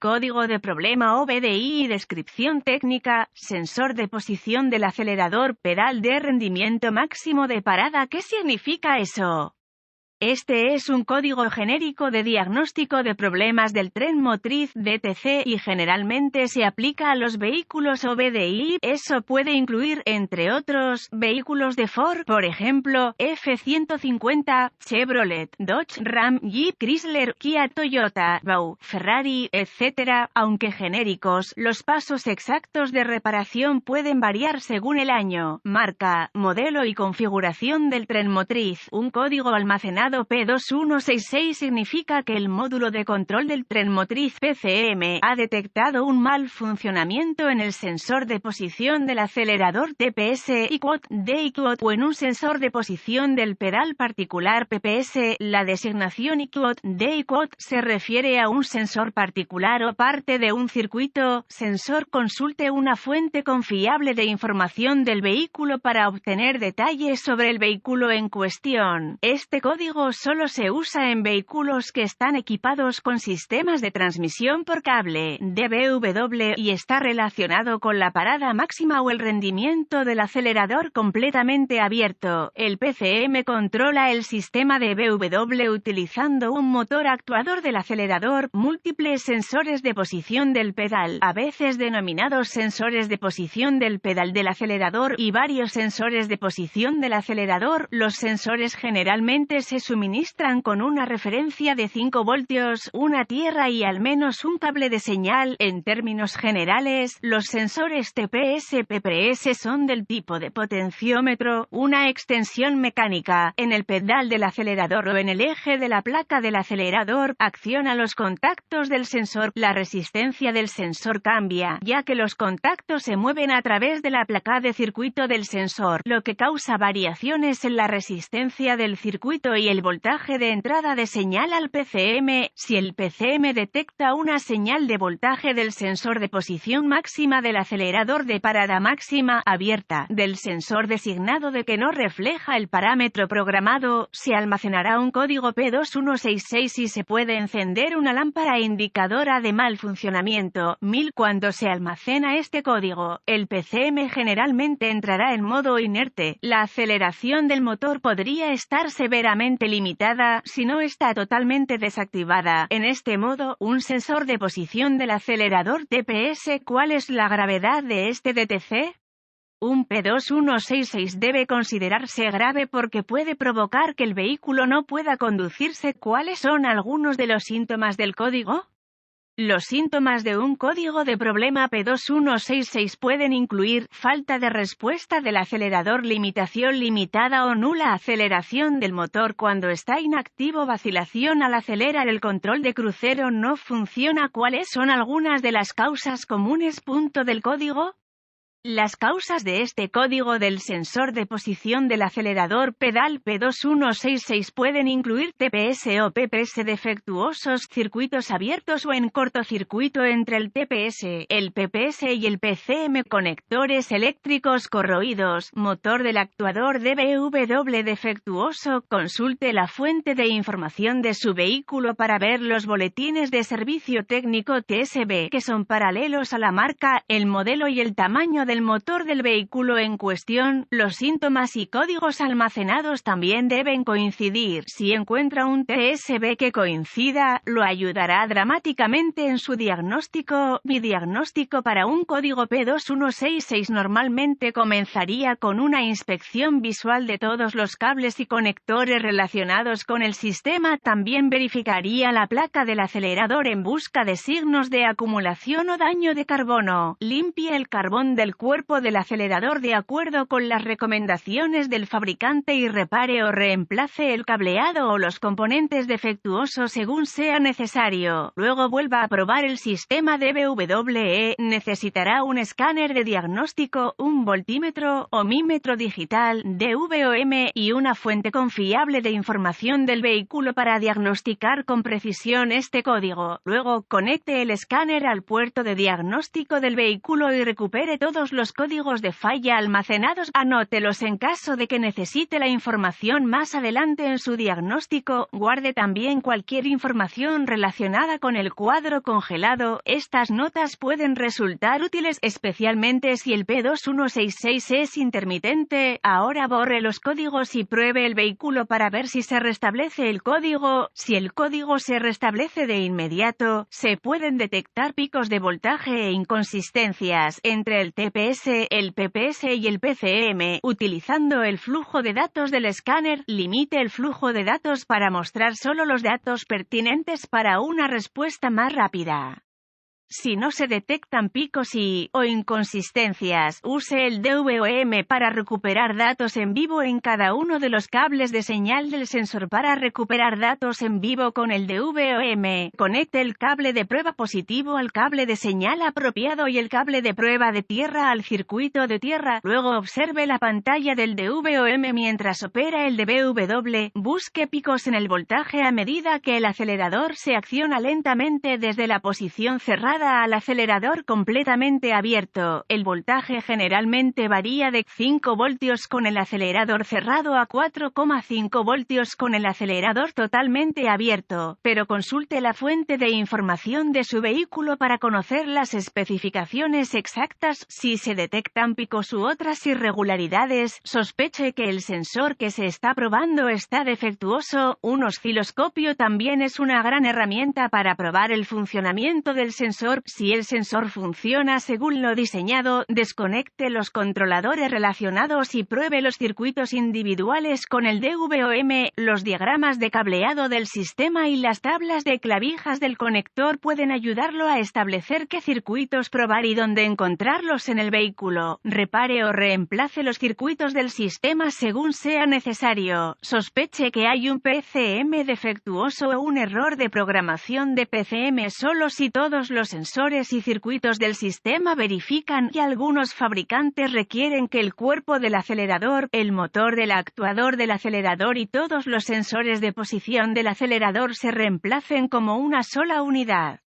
Código de problema OBDI y descripción técnica, sensor de posición del acelerador, pedal de rendimiento máximo de parada. ¿Qué significa eso? Este es un código genérico de diagnóstico de problemas del tren motriz DTC y generalmente se aplica a los vehículos OBDI. Eso puede incluir, entre otros, vehículos de Ford, por ejemplo, F-150, Chevrolet, Dodge, Ram, Jeep, Chrysler, Kia, Toyota, Bau, Ferrari, etc. Aunque genéricos, los pasos exactos de reparación pueden variar según el año, marca, modelo y configuración del tren motriz. Un código almacenado P2166 significa que el módulo de control del tren motriz PCM ha detectado un mal funcionamiento en el sensor de posición del acelerador TPS IQOT o en un sensor de posición del pedal particular PPS. La designación IQOT se refiere a un sensor particular o parte de un circuito. Sensor. Consulte una fuente confiable de información del vehículo para obtener detalles sobre el vehículo en cuestión. Este código solo se usa en vehículos que están equipados con sistemas de transmisión por cable DBW y está relacionado con la parada máxima o el rendimiento del acelerador completamente abierto. El PCM controla el sistema DBW utilizando un motor actuador del acelerador, múltiples sensores de posición del pedal, a veces denominados sensores de posición del pedal del acelerador, y varios sensores de posición del acelerador. Los sensores generalmente se suministran con una referencia de 5 voltios, una tierra y al menos un cable de señal. En términos generales, los sensores TPS-PPS son del tipo de potenciómetro, una extensión mecánica, en el pedal del acelerador o en el eje de la placa del acelerador. Acciona los contactos del sensor. La resistencia del sensor cambia, ya que los contactos se mueven a través de la placa de circuito del sensor, lo que causa variaciones en la resistencia del circuito y el voltaje de entrada de señal al PCM. Si el PCM detecta una señal de voltaje del sensor de posición máxima del acelerador de parada máxima abierta del sensor designado de que no refleja el parámetro programado, se almacenará un código P2166 y se puede encender una lámpara indicadora de mal funcionamiento. Cuando se almacena este código, el PCM generalmente entrará en modo inerte. La aceleración del motor podría estar severamente limitada si no está totalmente desactivada. En este modo, un sensor de posición del acelerador TPS. ¿Cuál es la gravedad de este DTC? Un P2166 debe considerarse grave porque puede provocar que el vehículo no pueda conducirse. ¿Cuáles son algunos de los síntomas del código? Los síntomas de un código de problema P2166 pueden incluir falta de respuesta del acelerador, limitación limitada o nula aceleración del motor cuando está inactivo, vacilación al acelerar, el control de crucero no funciona. ¿Cuáles son algunas de las causas comunes? Del código. Las causas de este código del sensor de posición del acelerador pedal P2166 pueden incluir TPS o PPS defectuosos, circuitos abiertos o en cortocircuito entre el TPS, el PPS y el PCM, conectores eléctricos corroídos, motor del actuador DBW defectuoso. Consulte la fuente de información de su vehículo para ver los boletines de servicio técnico TSB que son paralelos a la marca, el modelo y el tamaño del motor del vehículo en cuestión. Los síntomas y códigos almacenados también deben coincidir. Si encuentra un TSB que coincida, lo ayudará dramáticamente en su diagnóstico. Mi diagnóstico para un código P2166 normalmente comenzaría con una inspección visual de todos los cables y conectores relacionados con el sistema. También verificaría la placa del acelerador en busca de signos de acumulación o daño de carbono. Limpie el carbón del cuerpo del acelerador de acuerdo con las recomendaciones del fabricante y repare o reemplace el cableado o los componentes defectuosos según sea necesario. Luego vuelva a probar el sistema DBWE. Necesitará un escáner de diagnóstico, un voltímetro, ohmímetro digital, DVOM y una fuente confiable de información del vehículo para diagnosticar con precisión este código. Luego, conecte el escáner al puerto de diagnóstico del vehículo y recupere todos los códigos de falla almacenados. Anótelos en caso de que necesite la información más adelante en su diagnóstico. Guarde también cualquier información relacionada con el cuadro congelado. Estas notas pueden resultar útiles, especialmente si el P2166 es intermitente. Ahora borre los códigos y pruebe el vehículo para ver si se restablece el código. Si el código se restablece de inmediato, se pueden detectar picos de voltaje e inconsistencias entre el TPS, el PPS y el PCM. Utilizando el flujo de datos del escáner, limite el flujo de datos para mostrar solo los datos pertinentes para una respuesta más rápida. Si no se detectan picos o inconsistencias, use el DVOM para recuperar datos en vivo en cada uno de los cables de señal del sensor. Para recuperar datos en vivo con el DVOM, conecte el cable de prueba positivo al cable de señal apropiado y el cable de prueba de tierra al circuito de tierra. Luego observe la pantalla del DVOM mientras opera el DVW. Busque picos en el voltaje a medida que el acelerador se acciona lentamente desde la posición cerrada al acelerador completamente abierto. El voltaje generalmente varía de 5 voltios con el acelerador cerrado a 4,5 voltios con el acelerador totalmente abierto, pero consulte la fuente de información de su vehículo para conocer las especificaciones exactas. Si se detectan picos u otras irregularidades, sospeche que el sensor que se está probando está defectuoso. Un osciloscopio también es una gran herramienta para probar el funcionamiento del sensor. Si el sensor funciona según lo diseñado, desconecte los controladores relacionados y pruebe los circuitos individuales con el DVOM. Los diagramas de cableado del sistema y las tablas de clavijas del conector pueden ayudarlo a establecer qué circuitos probar y dónde encontrarlos en el vehículo. Repare o reemplace los circuitos del sistema según sea necesario. Sospeche que hay un PCM defectuoso o un error de programación de PCM solo si todos los sensores y circuitos del sistema verifican, y algunos fabricantes requieren que el cuerpo del acelerador, el motor del actuador del acelerador y todos los sensores de posición del acelerador se reemplacen como una sola unidad.